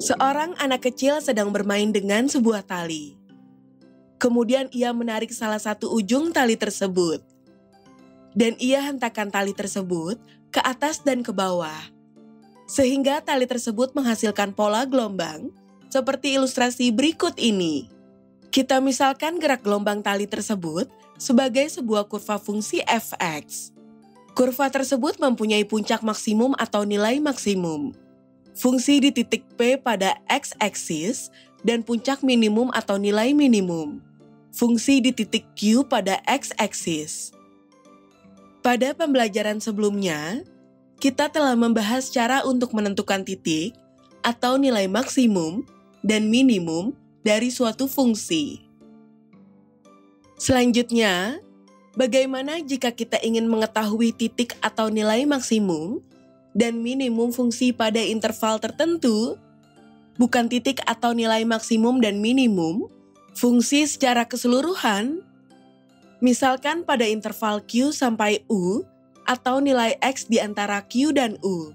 Seorang anak kecil sedang bermain dengan sebuah tali. Kemudian ia menarik salah satu ujung tali tersebut. Dan ia hentakkan tali tersebut ke atas dan ke bawah. Sehingga tali tersebut menghasilkan pola gelombang seperti ilustrasi berikut ini. Kita misalkan gerak gelombang tali tersebut sebagai sebuah kurva fungsi f(x). Kurva tersebut mempunyai puncak maksimum atau nilai maksimum. Fungsi di titik P pada x-aksis dan puncak minimum atau nilai minimum. Fungsi di titik Q pada x-aksis. Pada pembelajaran sebelumnya, kita telah membahas cara untuk menentukan titik atau nilai maksimum dan minimum dari suatu fungsi. Selanjutnya, bagaimana jika kita ingin mengetahui titik atau nilai maksimum dan minimum fungsi pada interval tertentu? Bukan titik atau nilai maksimum dan minimum, fungsi secara keseluruhan. Misalkan pada interval Q sampai U atau nilai X di antara Q dan U.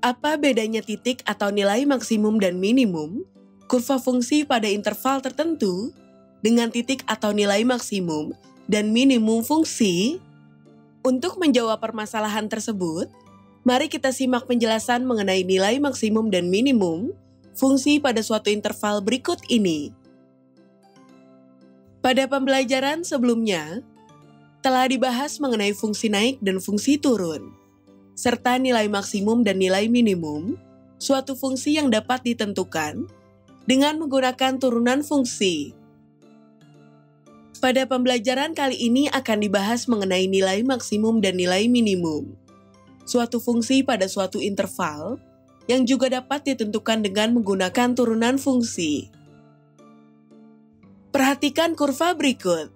Apa bedanya titik atau nilai maksimum dan minimum, kurva fungsi pada interval tertentu, dengan titik atau nilai maksimum dan minimum fungsi? Untuk menjawab permasalahan tersebut, mari kita simak penjelasan mengenai nilai maksimum dan minimum fungsi pada suatu interval berikut ini. Pada pembelajaran sebelumnya, telah dibahas mengenai fungsi naik dan fungsi turun, serta nilai maksimum dan nilai minimum, suatu fungsi yang dapat ditentukan dengan menggunakan turunan fungsi. Pada pembelajaran kali ini akan dibahas mengenai nilai maksimum dan nilai minimum, suatu fungsi pada suatu interval yang juga dapat ditentukan dengan menggunakan turunan fungsi. Perhatikan kurva berikut.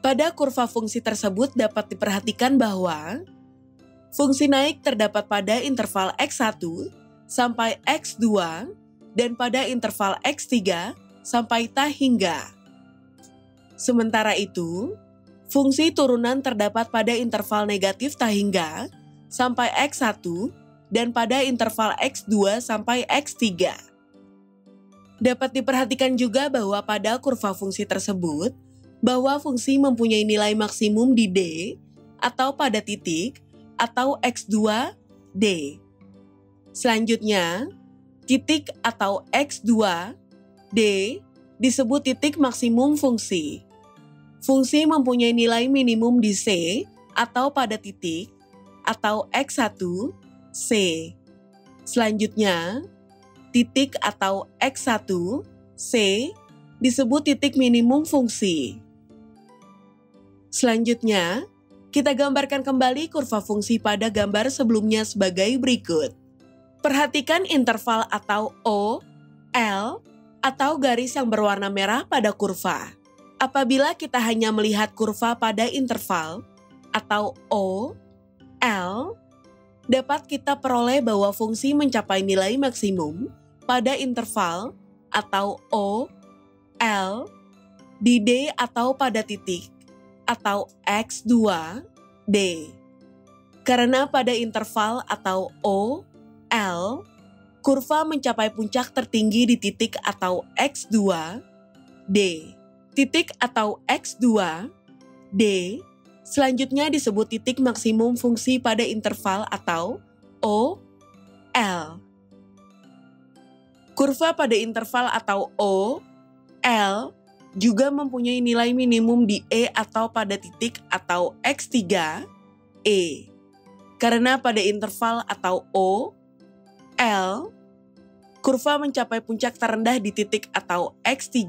Pada kurva fungsi tersebut dapat diperhatikan bahwa fungsi naik terdapat pada interval x1 sampai x2 dan pada interval x3 sampai t hingga. Sementara itu, fungsi turunan terdapat pada interval negatif t hingga sampai x1 dan pada interval x2 sampai x3. Dapat diperhatikan juga bahwa pada kurva fungsi tersebut, bahwa fungsi mempunyai nilai maksimum di D atau pada titik atau x2 D. Selanjutnya, titik atau x2 D disebut titik maksimum fungsi. Fungsi mempunyai nilai minimum di C atau pada titik atau x1 C. Selanjutnya, titik atau x1 C disebut titik minimum fungsi. Selanjutnya, kita gambarkan kembali kurva fungsi pada gambar sebelumnya sebagai berikut. Perhatikan interval atau O, L, atau garis yang berwarna merah pada kurva. Apabila kita hanya melihat kurva pada interval atau O, L, dapat kita peroleh bahwa fungsi mencapai nilai maksimum pada interval atau O, L, di D atau pada titik atau x2, D. Karena pada interval atau O, L, kurva mencapai puncak tertinggi di titik atau x2, D. Titik atau x2, D, selanjutnya disebut titik maksimum fungsi pada interval atau O, L. Kurva pada interval atau O, L, juga mempunyai nilai minimum di E atau pada titik atau x3, E. Karena pada interval atau O, L, kurva mencapai puncak terendah di titik atau x3,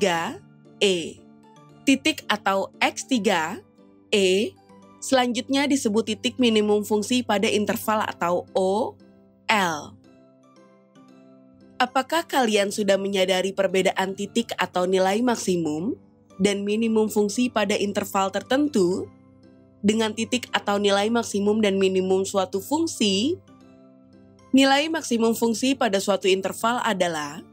E. Titik atau x3, E, selanjutnya disebut titik minimum fungsi pada interval atau O, L. Apakah kalian sudah menyadari perbedaan titik atau nilai maksimum dan minimum fungsi pada interval tertentu? Dengan titik atau nilai maksimum dan minimum suatu fungsi, nilai maksimum fungsi pada suatu interval adalah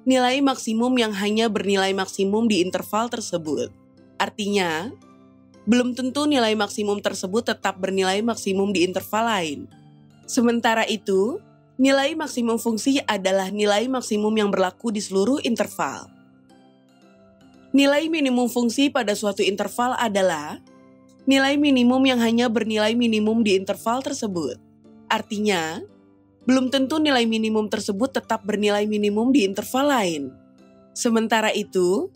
nilai maksimum yang hanya bernilai maksimum di interval tersebut. Artinya, belum tentu nilai maksimum tersebut tetap bernilai maksimum di interval lain. Sementara itu, Nilai maksimum fungsi adalah nilai maksimum yang berlaku di seluruh interval. Nilai minimum fungsi pada suatu interval adalah nilai minimum yang hanya bernilai minimum di interval tersebut. Artinya, belum tentu nilai minimum tersebut tetap bernilai minimum di interval lain. Sementara itu,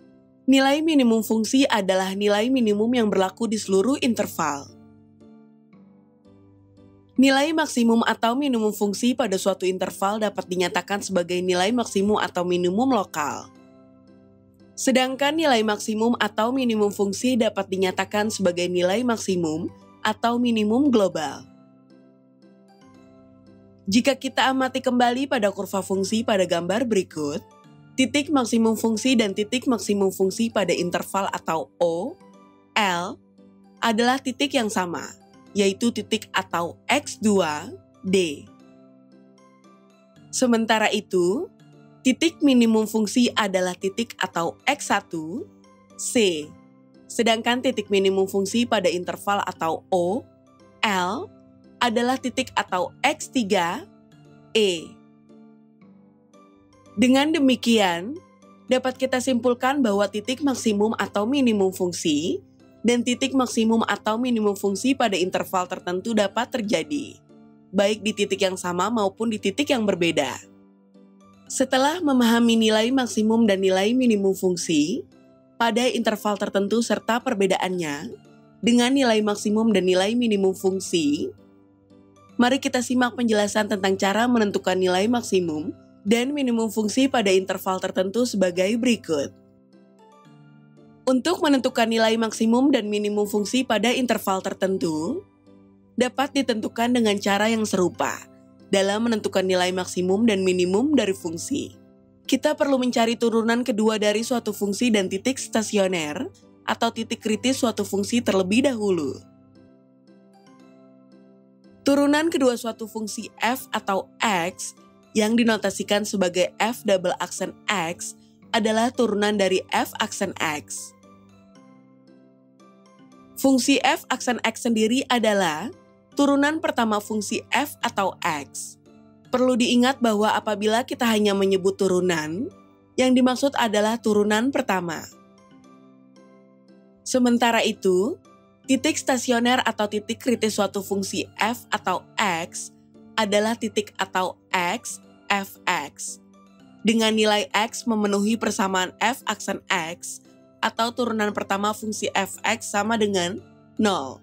nilai minimum fungsi adalah nilai minimum yang berlaku di seluruh interval. Nilai maksimum atau minimum fungsi pada suatu interval dapat dinyatakan sebagai nilai maksimum atau minimum lokal. Sedangkan nilai maksimum atau minimum fungsi dapat dinyatakan sebagai nilai maksimum atau minimum global. Jika kita amati kembali pada kurva fungsi pada gambar berikut, titik maksimum fungsi dan titik maksimum fungsi pada interval atau O, L adalah titik yang sama, yaitu titik atau X2, D. Sementara itu, titik minimum fungsi adalah titik atau X1, C. Sedangkan titik minimum fungsi pada interval atau O, L adalah titik atau X3, E. Dengan demikian, dapat kita simpulkan bahwa titik maksimum atau minimum fungsi dan titik maksimum atau minimum fungsi pada interval tertentu dapat terjadi, baik di titik yang sama maupun di titik yang berbeda. Setelah memahami nilai maksimum dan nilai minimum fungsi pada interval tertentu serta perbedaannya dengan nilai maksimum dan nilai minimum fungsi, mari kita simak penjelasan tentang cara menentukan nilai maksimum dan minimum fungsi pada interval tertentu sebagai berikut. Untuk menentukan nilai maksimum dan minimum fungsi pada interval tertentu, dapat ditentukan dengan cara yang serupa dalam menentukan nilai maksimum dan minimum dari fungsi. Kita perlu mencari turunan kedua dari suatu fungsi dan titik stasioner atau titik kritis suatu fungsi terlebih dahulu. Turunan kedua suatu fungsi f atau x yang dinotasikan sebagai f double aksen x adalah turunan dari f aksen x. Fungsi f aksen x sendiri adalah turunan pertama fungsi f atau x. Perlu diingat bahwa apabila kita hanya menyebut turunan, yang dimaksud adalah turunan pertama. Sementara itu, titik stasioner atau titik kritis suatu fungsi f atau x adalah titik atau x, fx. Dengan nilai x memenuhi persamaan f aksen x atau turunan pertama fungsi fx sama dengan 0.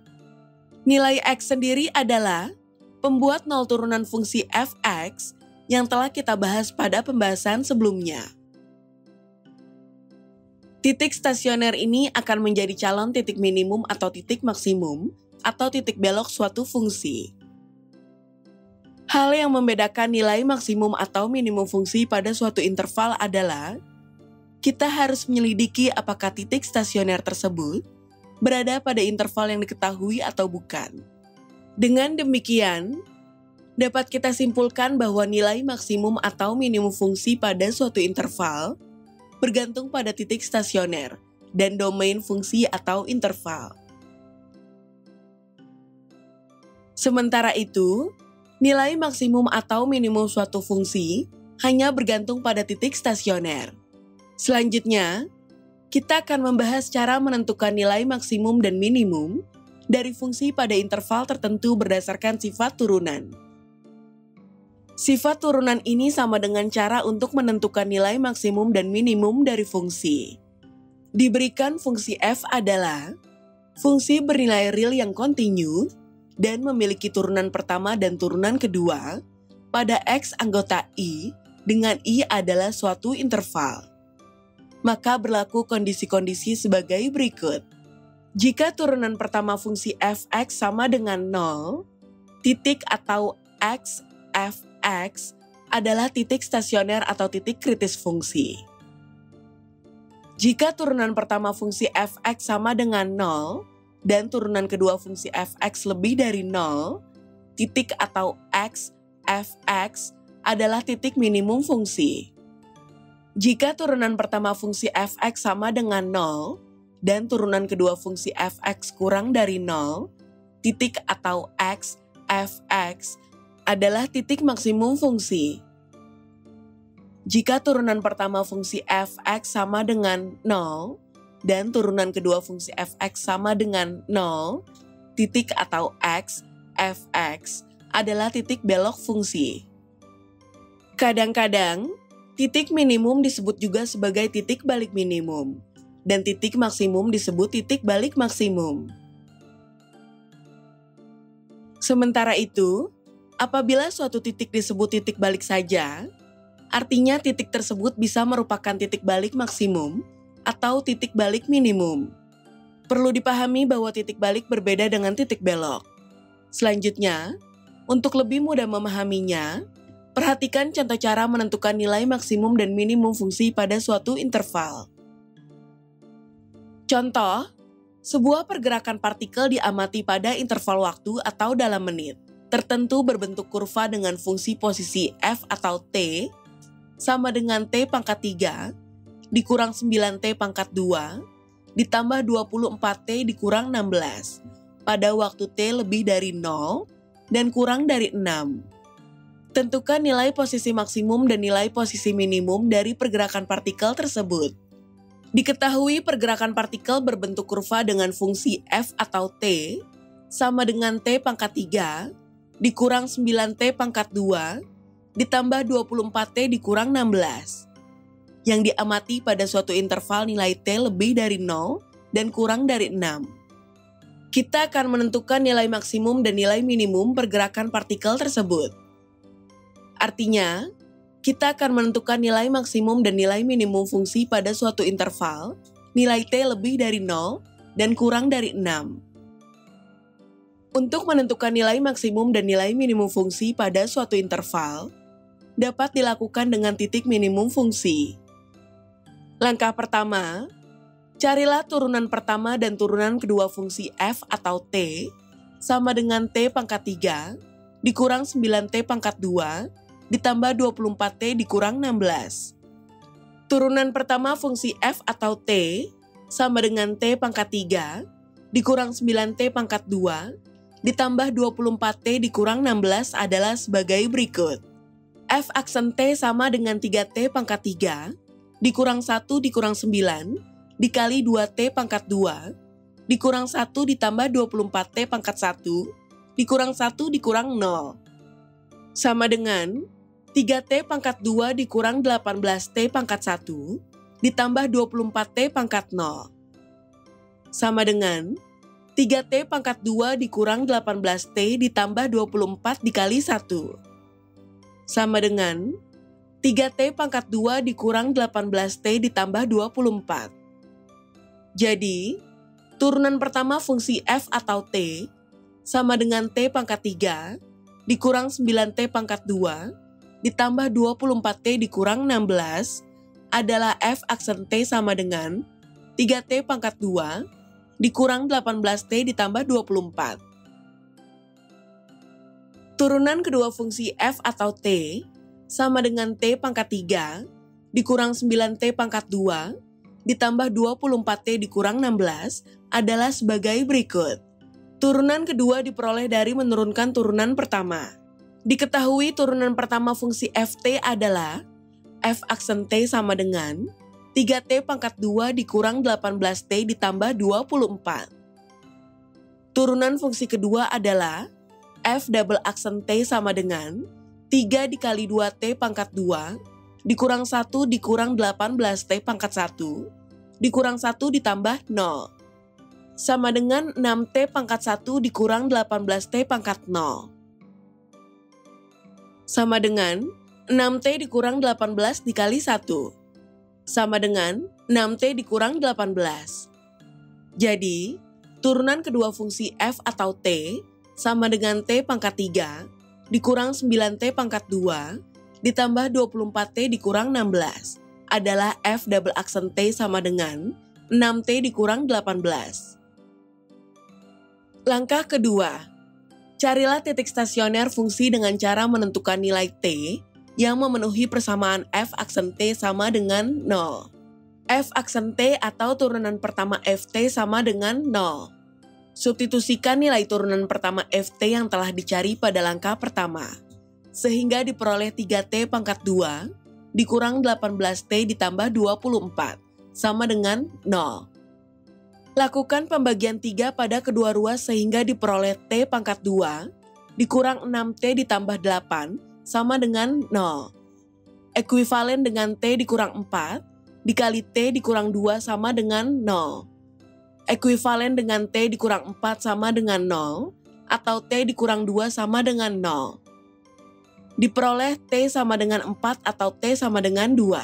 Nilai x sendiri adalah pembuat 0 turunan fungsi fx yang telah kita bahas pada pembahasan sebelumnya. Titik stasioner ini akan menjadi calon titik minimum atau titik maksimum atau titik belok suatu fungsi. Hal yang membedakan nilai maksimum atau minimum fungsi pada suatu interval adalah kita harus menyelidiki apakah titik stasioner tersebut berada pada interval yang diketahui atau bukan. Dengan demikian, dapat kita simpulkan bahwa nilai maksimum atau minimum fungsi pada suatu interval bergantung pada titik stasioner dan domain fungsi atau interval. Sementara itu, nilai maksimum atau minimum suatu fungsi hanya bergantung pada titik stasioner. Selanjutnya, kita akan membahas cara menentukan nilai maksimum dan minimum dari fungsi pada interval tertentu berdasarkan sifat turunan. Sifat turunan ini sama dengan cara untuk menentukan nilai maksimum dan minimum dari fungsi. Diberikan fungsi f adalah fungsi bernilai real yang kontinu dan memiliki turunan pertama dan turunan kedua pada x anggota i dengan i adalah suatu interval. Maka berlaku kondisi-kondisi sebagai berikut. Jika turunan pertama fungsi fx sama dengan 0, titik atau x, fx adalah titik stasioner atau titik kritis fungsi. Jika turunan pertama fungsi fx sama dengan 0 dan turunan kedua fungsi fx lebih dari 0, titik atau x, fx adalah titik minimum fungsi. Jika turunan pertama fungsi fx sama dengan 0 dan turunan kedua fungsi fx kurang dari 0, titik atau x, fx adalah titik maksimum fungsi. Jika turunan pertama fungsi f(x) sama dengan 0, dan turunan kedua fungsi f(x) sama dengan 0, titik atau x, f(x) adalah titik belok fungsi. Kadang-kadang, titik minimum disebut juga sebagai titik balik minimum, dan titik maksimum disebut titik balik maksimum. Sementara itu, apabila suatu titik disebut titik balik saja, artinya titik tersebut bisa merupakan titik balik maksimum atau titik balik minimum. Perlu dipahami bahwa titik balik berbeda dengan titik belok. Selanjutnya, untuk lebih mudah memahaminya, perhatikan contoh cara menentukan nilai maksimum dan minimum fungsi pada suatu interval. Contoh, sebuah pergerakan partikel diamati pada interval waktu atau dalam menit tertentu berbentuk kurva dengan fungsi posisi f atau t sama dengan t pangkat 3 dikurang 9t pangkat 2 ditambah 24t dikurang 16 pada waktu t lebih dari 0 dan kurang dari 6. Tentukan nilai posisi maksimum dan nilai posisi minimum dari pergerakan partikel tersebut. Diketahui pergerakan partikel berbentuk kurva dengan fungsi f atau t sama dengan t pangkat 3 dikurang 9t pangkat 2 ditambah 24t dikurang 16. Yang diamati pada suatu interval nilai t lebih dari 0 dan kurang dari 6. Kita akan menentukan nilai maksimum dan nilai minimum pergerakan partikel tersebut. Artinya, kita akan menentukan nilai maksimum dan nilai minimum fungsi pada suatu interval, nilai t lebih dari 0 dan kurang dari 6. Untuk menentukan nilai maksimum dan nilai minimum fungsi pada suatu interval, dapat dilakukan dengan titik minimum fungsi. Langkah pertama, carilah turunan pertama dan turunan kedua fungsi f atau t sama dengan t pangkat 3 dikurang 9t pangkat 2 ditambah 24t dikurang 16. Turunan pertama fungsi f atau t sama dengan t pangkat 3 dikurang 9t pangkat 2 ditambah 24t dikurang 16 adalah sebagai berikut. F aksen t sama dengan 3t pangkat 3 dikurang 1 dikurang 9 dikali 2t pangkat 2 dikurang 1 ditambah 24t pangkat 1 dikurang 1 dikurang 0 sama dengan 3t pangkat 2 dikurang 18t pangkat 1 ditambah 24t pangkat 0 sama dengan 3t pangkat 2 dikurang 18t ditambah 24 dikali 1 sama dengan 3t pangkat 2 dikurang 18t ditambah 24. Jadi, turunan pertama fungsi f atau t sama dengan t pangkat 3 dikurang 9t pangkat 2 ditambah 24t dikurang 16 adalah f aksen t sama dengan 3t pangkat 2 dikurang 18t ditambah 24. Turunan kedua fungsi f atau t sama dengan t pangkat 3 dikurang 9t pangkat 2 ditambah 24t dikurang 16 adalah sebagai berikut. Turunan kedua diperoleh dari menurunkan turunan pertama. Diketahui turunan pertama fungsi ft adalah f aksen t sama dengan 3t pangkat 2 dikurang 18t ditambah 24. Turunan fungsi kedua adalah f double aksen t sama dengan 3 dikali 2t pangkat 2 dikurang 1 dikurang 18t pangkat 1 dikurang 1 ditambah 0 sama dengan 6t pangkat 1 dikurang 18t pangkat 0 sama dengan 6t dikurang 18 dikali 1 sama dengan 6t dikurang 18. Jadi, turunan kedua fungsi f atau t sama dengan t pangkat 3 dikurang 9t pangkat 2 ditambah 24t dikurang 16 adalah f double aksen t sama dengan 6t dikurang 18. Langkah kedua, carilah titik stasioner fungsi dengan cara menentukan nilai t yang memenuhi persamaan f aksen t sama dengan 0. F aksen t atau turunan pertama ft sama dengan 0. Substitusikan nilai turunan pertama ft yang telah dicari pada langkah pertama. sehingga diperoleh 3T pangkat 2 dikurang 18T ditambah 24 sama dengan 0. Lakukan pembagian 3 pada kedua ruas sehingga diperoleh T pangkat 2 dikurang 6T ditambah 8 sama dengan 0. Ekuivalen dengan T dikurang 4 dikali T dikurang 2 sama dengan 0. Ekuivalen dengan T dikurang 4 sama dengan 0 atau T dikurang 2 sama dengan 0. Diperoleh T sama dengan 4 atau T sama dengan 2.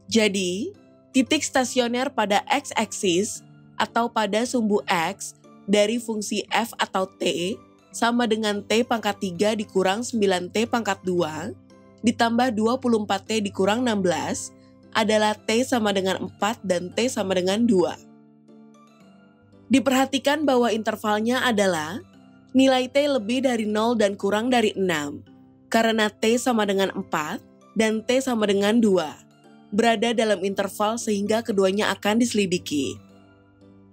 Jadi, titik stasioner pada x-axis atau pada sumbu x dari fungsi f atau t sama dengan T pangkat 3 dikurang 9T pangkat 2 ditambah 24T dikurang 16 adalah T sama dengan 4 dan T sama dengan 2. Diperhatikan bahwa intervalnya adalah nilai T lebih dari 0 dan kurang dari 6. Karena T sama dengan 4 dan T sama dengan 2, berada dalam interval sehingga keduanya akan diselidiki.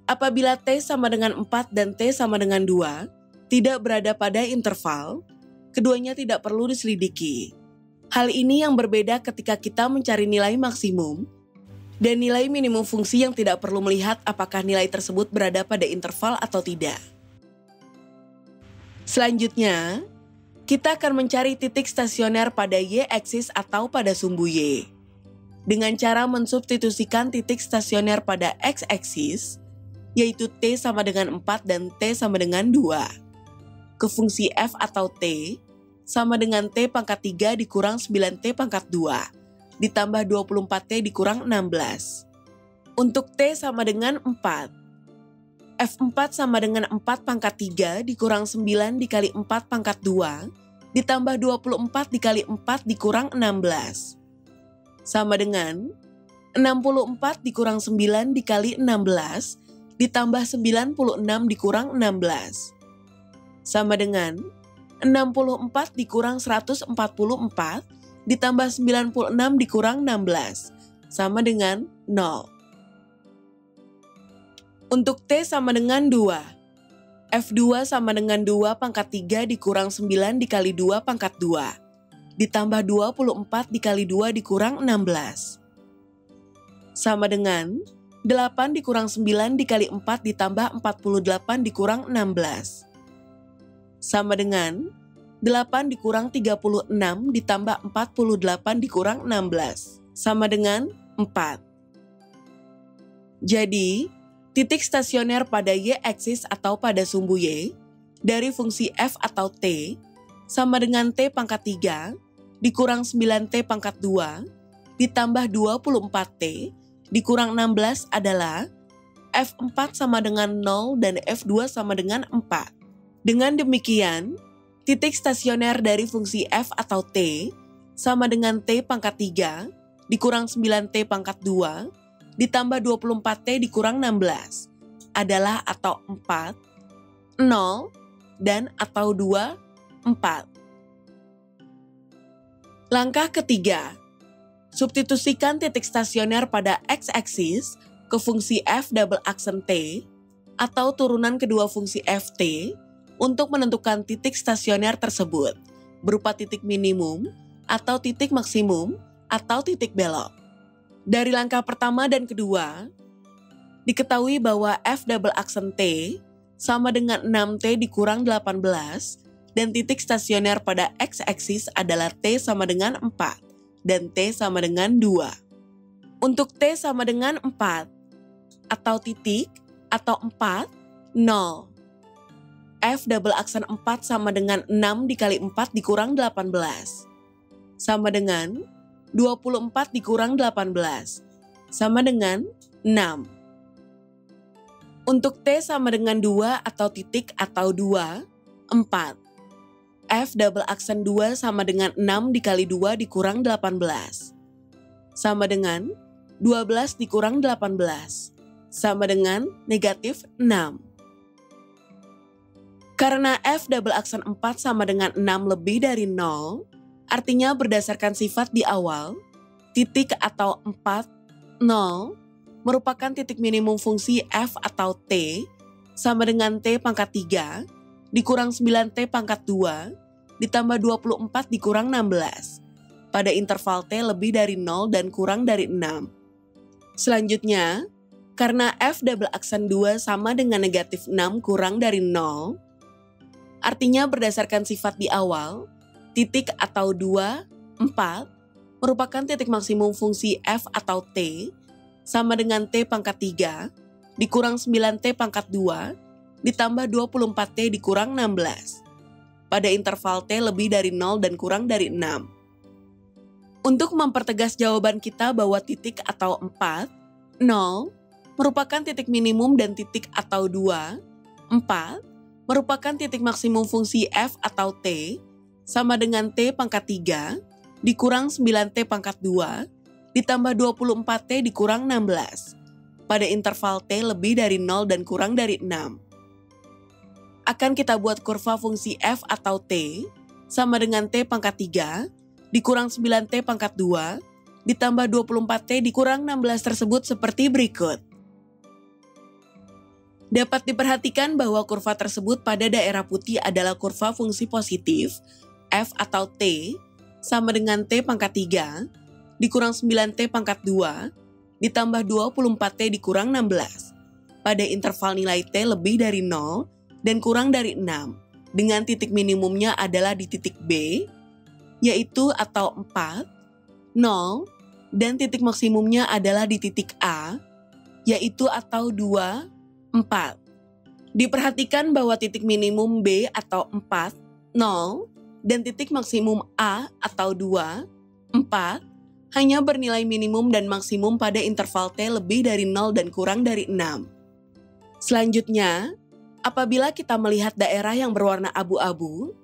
Apabila T sama dengan 4 dan T sama dengan 2 tidak berada pada interval, keduanya tidak perlu diselidiki. Hal ini yang berbeda ketika kita mencari nilai maksimum dan nilai minimum fungsi yang tidak perlu melihat apakah nilai tersebut berada pada interval atau tidak. Selanjutnya, kita akan mencari titik stasioner pada y-aksis atau pada sumbu y. Dengan cara mensubstitusikan titik stasioner pada x-aksis, yaitu T sama dengan 4 dan T sama dengan 2, ke fungsi f atau T sama dengan T pangkat 3 dikurang 9T pangkat 2, ditambah 24T dikurang 16. Untuk T sama dengan 4, F4 sama dengan 4 pangkat 3 dikurang 9 dikali 4 pangkat 2 ditambah 24 dikali 4 dikurang 16. Sama dengan 64 dikurang 9 dikali 16 ditambah 96 dikurang 16. Sama dengan 64 dikurang 144 ditambah 96 dikurang 16 sama dengan 0. Untuk T sama dengan 2, F2 sama dengan 2 pangkat 3 dikurang 9 dikali 2 pangkat 2, ditambah 24 dikali 2 dikurang 16. Sama dengan 8 dikurang 9 dikali 4 ditambah 48 dikurang 16. Sama dengan 8 dikurang 36 ditambah 48 dikurang 16, sama dengan 4. Jadi, titik stasioner pada y-aksis atau pada sumbu y dari fungsi f atau t sama dengan T pangkat 3 dikurang 9T pangkat 2 ditambah 24T dikurang 16 adalah F4 sama dengan 0 dan F2 sama dengan 4. Dengan demikian, titik stasioner dari fungsi f atau t sama dengan T pangkat 3 dikurang 9T pangkat 2 ditambah 24T dikurang 16 adalah atau 4, 0, dan atau 2, 4. Langkah ketiga, substitusikan titik stasioner pada x-aksis ke fungsi f double aksen t atau turunan kedua fungsi ft untuk menentukan titik stasioner tersebut berupa titik minimum atau titik maksimum atau titik belok. Dari langkah pertama dan kedua, diketahui bahwa f double aksen t sama dengan 6T dikurang 18 dan titik stasioner pada x-aksis adalah T sama dengan 4 dan T sama dengan 2. Untuk T sama dengan 4 atau titik atau 4, 0. F double aksen 4 sama dengan 6 dikali 4 dikurang 18 sama dengan 24 dikurang 18 sama dengan 6. Untuk T sama dengan 2 atau titik atau 2, 4. F double aksen 2 sama dengan 6 dikali 2 dikurang 18 sama dengan 12 dikurang 18 sama dengan negatif 6. Karena F double aksen 4 sama dengan 6 lebih dari 0, artinya berdasarkan sifat di awal, titik atau 4, 0 merupakan titik minimum fungsi f atau t sama dengan T pangkat 3 dikurang 9T pangkat 2 ditambah 24 dikurang 16 pada interval T lebih dari 0 dan kurang dari 6. Selanjutnya, karena f double aksen 2 sama dengan negatif 6 kurang dari 0, artinya berdasarkan sifat di awal, titik atau 2, 4 merupakan titik maksimum fungsi f atau t sama dengan t pangkat 3 dikurang 9t pangkat 2 ditambah 24t dikurang 16 pada interval t lebih dari 0 dan kurang dari 6. Untuk mempertegas jawaban kita bahwa titik atau 4, 0 merupakan titik minimum dan titik atau 2, 4 merupakan titik maksimum fungsi f atau t sama dengan t pangkat 3 dikurang 9t pangkat 2 ditambah 24t dikurang 16 pada interval t lebih dari 0 dan kurang dari 6. Akan kita buat kurva fungsi f atau t sama dengan t pangkat 3 dikurang 9t pangkat 2 ditambah 24t dikurang 16 tersebut seperti berikut. Dapat diperhatikan bahwa kurva tersebut pada daerah putih adalah kurva fungsi positif f atau t sama dengan t pangkat 3 dikurang 9t pangkat 2 ditambah 24t dikurang 16 pada interval nilai t lebih dari 0 dan kurang dari 6 dengan titik minimumnya adalah di titik B yaitu atau 4, 0 dan titik maksimumnya adalah di titik A yaitu atau 2, 4. Diperhatikan bahwa titik minimum B atau 4, 0 dan titik maksimum A atau 2, 4 hanya bernilai minimum dan maksimum pada interval T lebih dari 0 dan kurang dari 6. Selanjutnya, apabila kita melihat daerah yang berwarna abu-abu,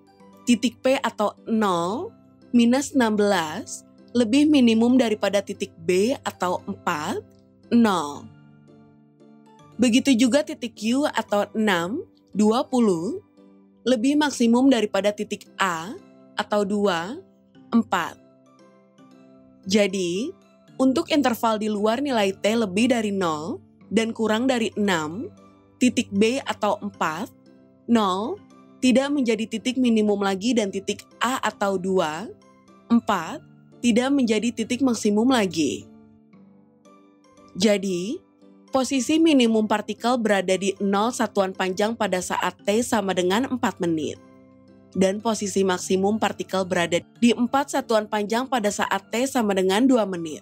titik P atau 0 minus 16 lebih minimum daripada titik B atau 4, 0. Begitu juga titik Q atau 6, 20 lebih maksimum daripada titik A atau 2, 4. Jadi, untuk interval di luar nilai T lebih dari 0 dan kurang dari 6, titik B atau 4, 0 tidak menjadi titik minimum lagi dan titik A atau 2, 4 tidak menjadi titik maksimum lagi. Jadi, posisi minimum partikel berada di 0 satuan panjang pada saat T sama dengan 4 menit. Dan posisi maksimum partikel berada di 4 satuan panjang pada saat T sama dengan 2 menit.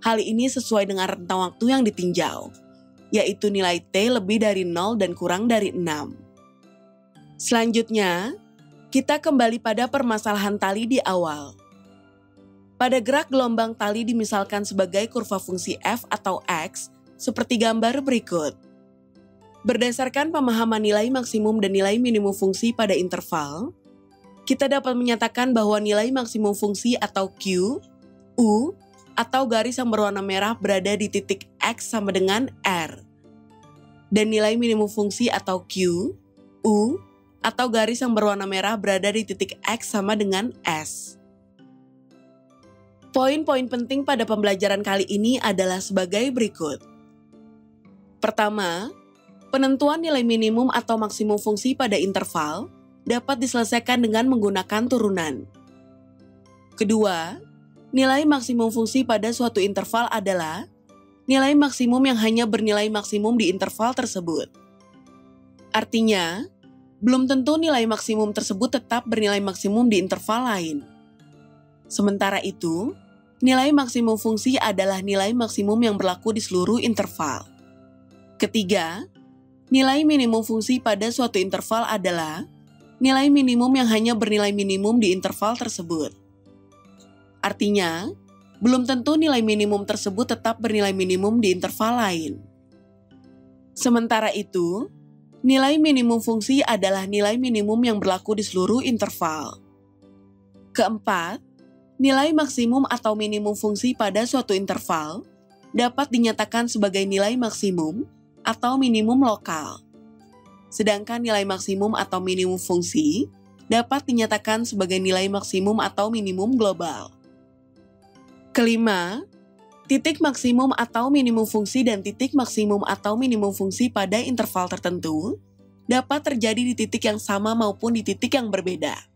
Hal ini sesuai dengan rentang waktu yang ditinjau, yaitu nilai T lebih dari 0 dan kurang dari 6. Selanjutnya, kita kembali pada permasalahan tali di awal. Pada gerak gelombang tali dimisalkan sebagai kurva fungsi f atau x, seperti gambar berikut. Berdasarkan pemahaman nilai maksimum dan nilai minimum fungsi pada interval, kita dapat menyatakan bahwa nilai maksimum fungsi atau Q, U, atau garis yang berwarna merah berada di titik X sama dengan R. Dan nilai minimum fungsi atau Q, U, atau garis yang berwarna merah berada di titik X sama dengan S. Poin-poin penting pada pembelajaran kali ini adalah sebagai berikut. Pertama, penentuan nilai minimum atau maksimum fungsi pada interval dapat diselesaikan dengan menggunakan turunan. Kedua, nilai maksimum fungsi pada suatu interval adalah nilai maksimum yang hanya bernilai maksimum di interval tersebut. Artinya, belum tentu nilai maksimum tersebut tetap bernilai maksimum di interval lain. Sementara itu, nilai maksimum fungsi adalah nilai maksimum yang berlaku di seluruh interval. Ketiga, nilai minimum fungsi pada suatu interval adalah nilai minimum yang hanya bernilai minimum di interval tersebut. Artinya, belum tentu nilai minimum tersebut tetap bernilai minimum di interval lain. Sementara itu, nilai minimum fungsi adalah nilai minimum yang berlaku di seluruh interval. Keempat, nilai maksimum atau minimum fungsi pada suatu interval dapat dinyatakan sebagai nilai maksimum atau minimum lokal. Sedangkan nilai maksimum atau minimum fungsi dapat dinyatakan sebagai nilai maksimum atau minimum global. Kelima, titik maksimum atau minimum fungsi dan titik maksimum atau minimum fungsi pada interval tertentu dapat terjadi di titik yang sama maupun di titik yang berbeda.